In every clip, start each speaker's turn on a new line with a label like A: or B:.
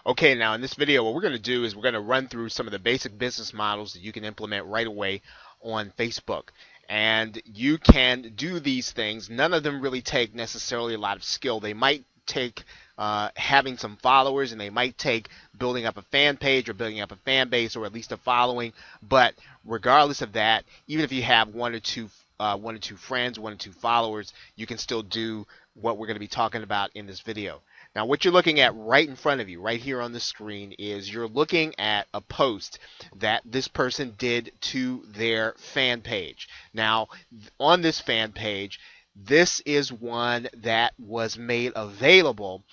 A: Okay, now in this video, what we're going to do is we're going to run through some of the basic business models that you can implement right away on Facebook. And you can do these things. None of them really take necessarily a lot of skill. They might take having some followers, and they might take building up a fan page or building up a fan base or at least a following. But regardless of that, even if you have one or two friends, one or two followers, you can still do what we're going to be talking about in this video. Now, what you're looking at right in front of you, right here on the screen, is you're looking at a post that this person did to their fan page. Now, on this fan page, this is one that was made available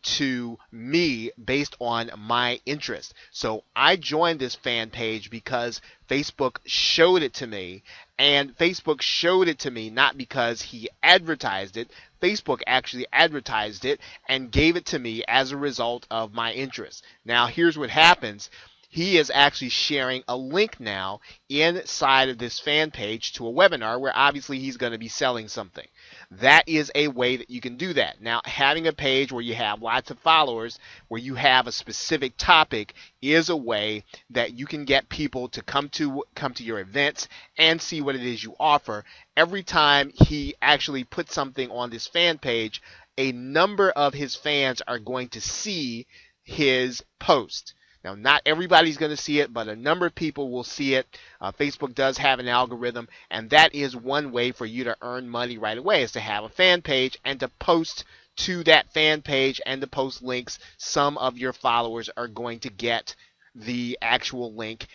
A: to me based on my interest. So I joined this fan page because Facebook showed it to me, and Facebook showed it to me not because he advertised it. Facebook actually advertised it and gave it to me as a result of my interest. Now, here's what happens. He is actually sharing a link now inside of this fan page to a webinar where obviously he's going to be selling something. That is a way that you can do that. Now, having a page where you have lots of followers, where you have a specific topic, is a way that you can get people to come to your events and see what it is you offer. Every time he actually puts something on this fan page, a number of his fans are going to see his post. Now, not everybody's going to see it, but a number of people will see it. Facebook does have an algorithm, and that is one way for you to earn money right away, is to have a fan page and to post to that fan page and to post links. Some of your followers are going to get the actual link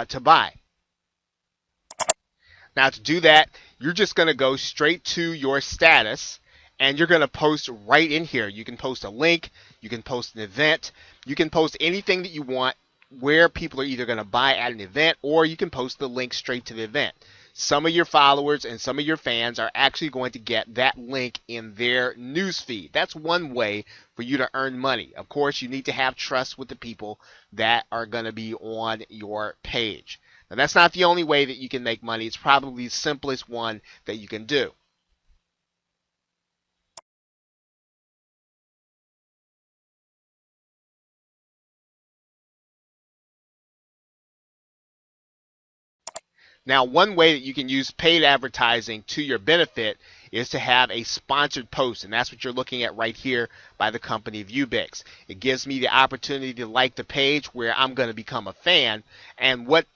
A: to buy. Now, to do that, you're just going to go straight to your status, and you're going to post right in here. You can post a link, you can post an event, you can post anything that you want where people are either going to buy at an event, or you can post the link straight to the event. Some of your followers and some of your fans are actually going to get that link in their news feed. That's one way for you to earn money. Of course, you need to have trust with the people that are going to be on your page. Now, that's not the only way that you can make money. It's probably the simplest one that you can do. Now, one way that you can use paid advertising to your benefit is to have a sponsored post, and that's what you're looking at right here by the company Viewbix. It gives me the opportunity to like the page where I'm going to become a fan, and what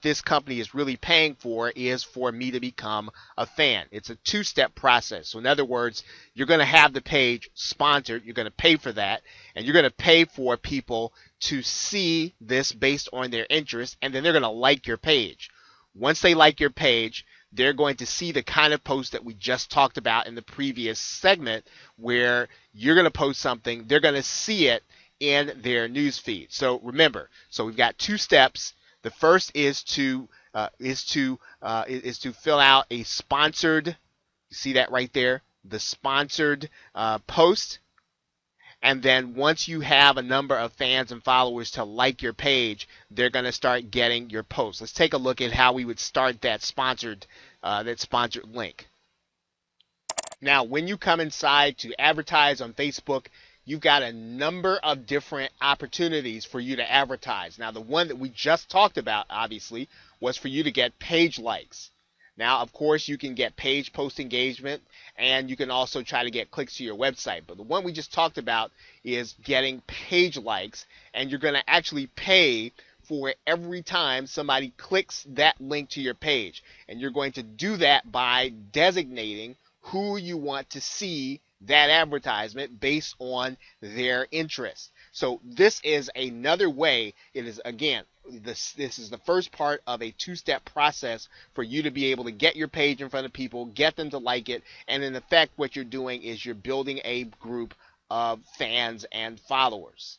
A: this company is really paying for is for me to become a fan. It's a two-step process. So in other words, you're going to have the page sponsored, you're going to pay for that, and you're going to pay for people to see this based on their interest, and then they're going to like your page. Once they like your page, they're going to see the kind of post that we just talked about in the previous segment, where you're going to post something, they're going to see it in their news feed. So remember, we've got two steps. The first is to fill out a sponsored. You see that right there, the sponsored post. And then once you have a number of fans and followers to like your page, they're going to start getting your posts. Let's take a look at how we would start that sponsored link. Now, when you come inside to advertise on Facebook, you've got a number of different opportunities for you to advertise. Now, the one that we just talked about, obviously, was for you to get page likes. Now, of course, you can get page post engagement, and you can also try to get clicks to your website. But the one we just talked about is getting page likes, and you're going to actually pay for every time somebody clicks that link to your page. And you're going to do that by designating who you want to see that advertisement based on their interest. So this is another way. It is, again, this is the first part of a two-step process for you to be able to get your page in front of people, get them to like it, and in effect what you're doing is you're building a group of fans and followers.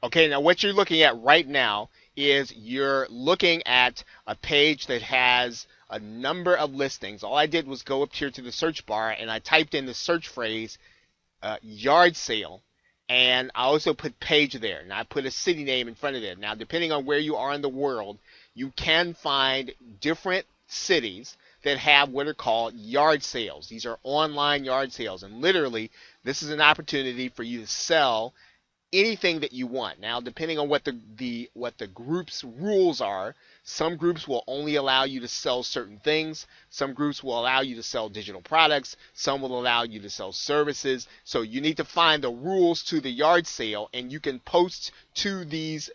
A: Okay, now what you're looking at right now is you're looking at a page that has a number of listings. All I did was go up here to the search bar and I typed in the search phrase yard sale, and I also put page there. And I put a city name in front of it. Now, depending on where you are in the world, you can find different cities that have what are called yard sales. These are online yard sales, and literally, this is an opportunity for you to sell anything that you want. Now, depending on what the group's rules are, some groups will only allow you to sell certain things. Some groups will allow you to sell digital products. Some will allow you to sell services. So you need to find the rules to the yard sale, and you can post to these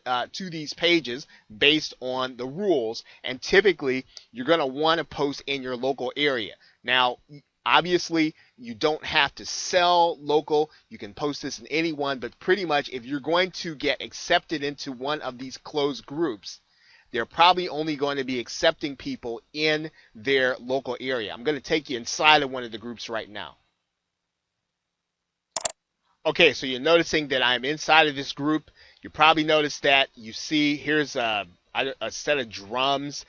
A: pages based on the rules. And typically, you're going to want to post in your local area. Now, obviously, you don't have to sell local. You can post this in any one, but pretty much if you're going to get accepted into one of these closed groups, they're probably only going to be accepting people in their local area. I'm going to take you inside of one of the groups right now. Okay, so you're noticing that I'm inside of this group. You probably noticed that you see here's a set of drums,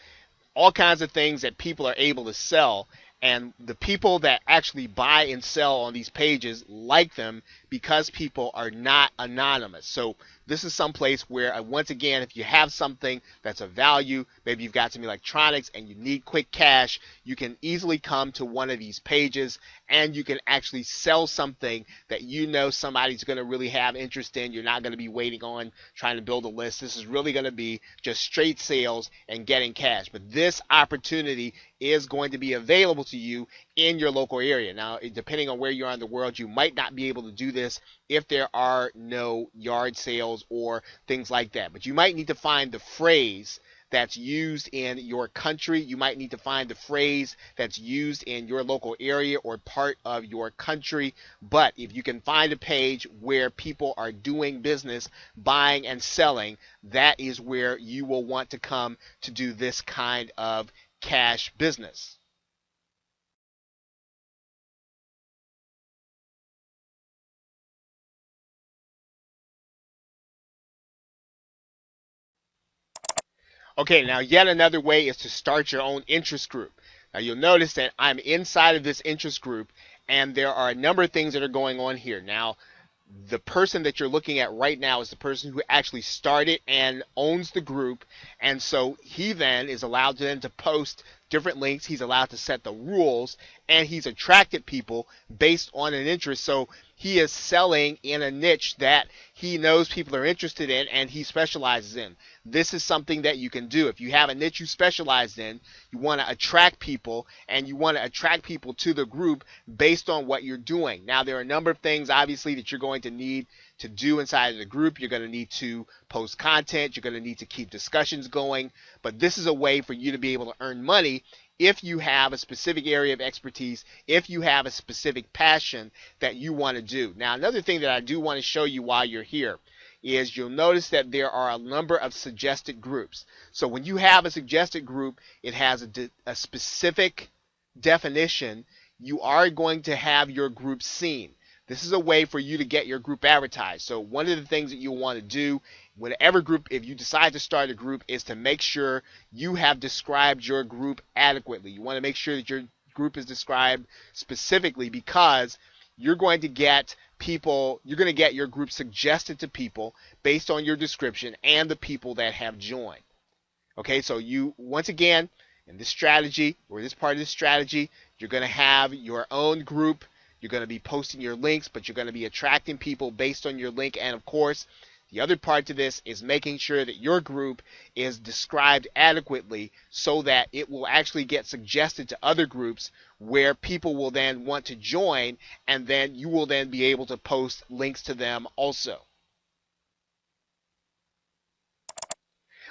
A: all kinds of things that people are able to sell. And the people that actually buy and sell on these pages like them because people are not anonymous. So this is some place where, once again, if you have something that's of value, maybe you've got some electronics and you need quick cash, you can easily come to one of these pages and you can actually sell something that you know somebody's going to really have interest in. You're not going to be waiting on trying to build a list. This is really going to be just straight sales and getting cash. But this opportunity is going to be available to you in your local area. Now, depending on where you are in the world, you might not be able to do this if there are no yard sales or things like that. But you might need to find the phrase that's used in your country. You might need to find the phrase that's used in your local area or part of your country. But if you can find a page where people are doing business, buying and selling, that is where you will want to come to do this kind of cash business. Okay, now yet another way is to start your own interest group. Now you'll notice that I'm inside of this interest group and there are a number of things that are going on here. Now, the person that you're looking at right now is the person who actually started and owns the group, and so he then is allowed to post different links. He's allowed to set the rules, and he's attracted people based on an interest. So he is selling in a niche that he knows people are interested in and he specializes in. This is something that you can do. If you have a niche you specialize in, you want to attract people, and you want to attract people to the group based on what you're doing. Now, there are a number of things, obviously, that you're going to need to do inside of the group. You're going to need to post content. You're going to need to keep discussions going. But this is a way for you to be able to earn money if you have a specific area of expertise, if you have a specific passion that you want to do. Now, another thing that I do want to show you while you're here is you'll notice that there are a number of suggested groups. So when you have a suggested group, it has a specific definition. You are going to have your group seen. This is a way for you to get your group advertised. So one of the things that you'll want to do, whatever group, if you decide to start a group, is to make sure you have described your group adequately. You want to make sure that your group is described specifically, because you're going to get your group suggested to people based on your description and the people that have joined. Okay, so you, once again, in this strategy, or this part of this strategy, you're going to have your own group. You're going to be posting your links, but you're going to be attracting people based on your link. And of course, the other part to this is making sure that your group is described adequately so that it will actually get suggested to other groups where people will then want to join, and then you will then be able to post links to them also.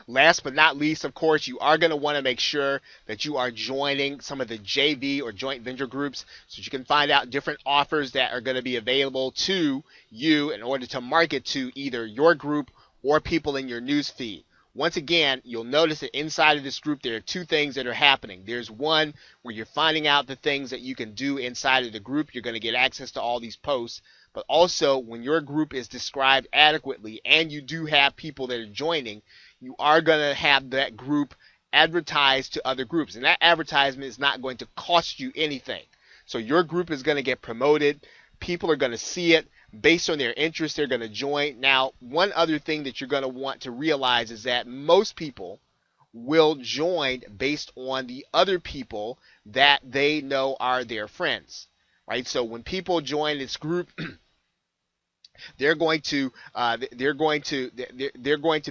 A: Last but not least, of course, you are going to want to make sure that you are joining some of the JV or joint venture groups so that you can find out different offers that are going to be available to you in order to market to either your group or people in your news feed. Once again, you'll notice that inside of this group there are two things that are happening. There's one where you're finding out the things that you can do inside of the group. You're going to get access to all these posts. But also, when your group is described adequately and you do have people that are joining, you are going to have that group advertise to other groups. And that advertisement is not going to cost you anything. So your group is going to get promoted. People are going to see it. Based on their interest, they're going to join. Now, one other thing that you're going to want to realize is that most people will join based on the other people that they know are their friends, right? So when people join this group, they're going to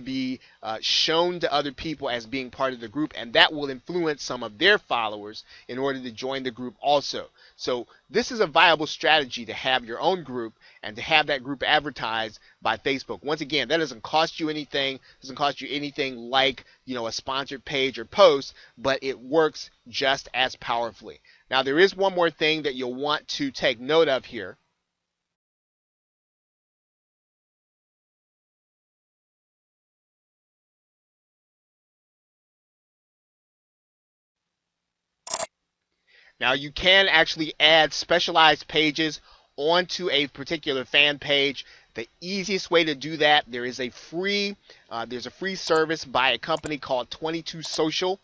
A: be shown to other people as being part of the group, and that will influence some of their followers in order to join the group also. So this is a viable strategy to have your own group and to have that group advertised by Facebook. Once again, that doesn't cost you anything. Doesn't cost you anything like, a sponsored page or post, but it works just as powerfully. Now, there is one more thing that you'll want to take note of here. Now, you can actually add specialized pages onto a particular fan page. The easiest way to do that, there's a free service by a company called 22 Social,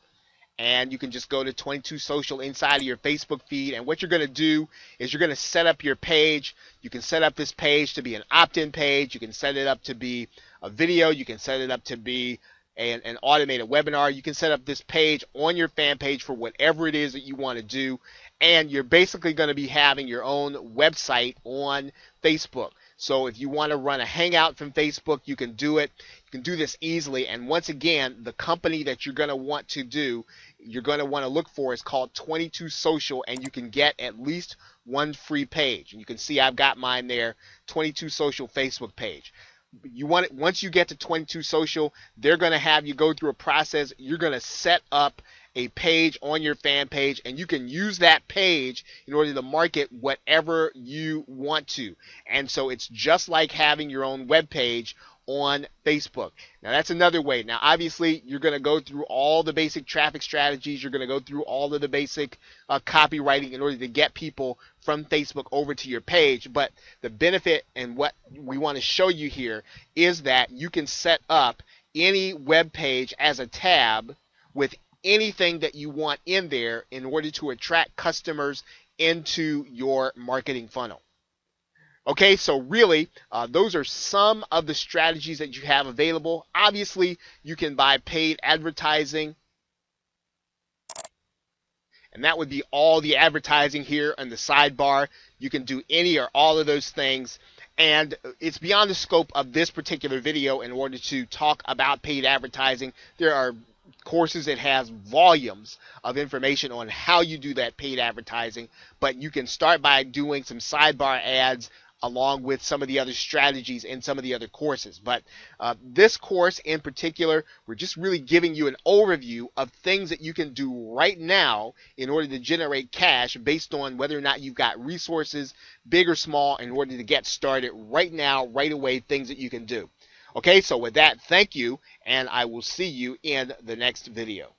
A: and you can just go to 22 Social inside of your Facebook feed, and what you're going to do is you're going to set up your page. You can set up this page to be an opt-in page. You can set it up to be a video. You can set it up to be an automated webinar. You can set up this page on your fan page for whatever it is that you want to do, and you're basically going to be having your own website on Facebook. So if you want to run a hangout from Facebook, you can do it. You can do this easily. And once again, the company that you're going to want to look for is called 22 Social, and you can get at least one free page. And you can see I've got mine there, 22 Social Facebook page. Once you get to 22 Social, they're going to have you go through a process. You're going to set up a page on your fan page, and you can use that page in order to market whatever you want to. And so it's just like having your own web page on Facebook. Now, that's another way. Now, obviously, you're going to go through all the basic traffic strategies. You're going to go through all of the basic copywriting in order to get people from Facebook over to your page. But the benefit and what we want to show you here is that you can set up any web page as a tab with anything that you want in there in order to attract customers into your marketing funnel. Okay, so really, those are some of the strategies that you have available. Obviously, you can buy paid advertising, and that would be all the advertising here on the sidebar. You can do any or all of those things, and it's beyond the scope of this particular video in order to talk about paid advertising. There are courses that has volumes of information on how you do that paid advertising, but you can start by doing some sidebar ads along with some of the other strategies in some of the other courses. But this course in particular, we're just really giving you an overview of things that you can do right now in order to generate cash based on whether or not you've got resources, big or small, in order to get started right now, right away, things that you can do. Okay, so with that, thank you, and I will see you in the next video.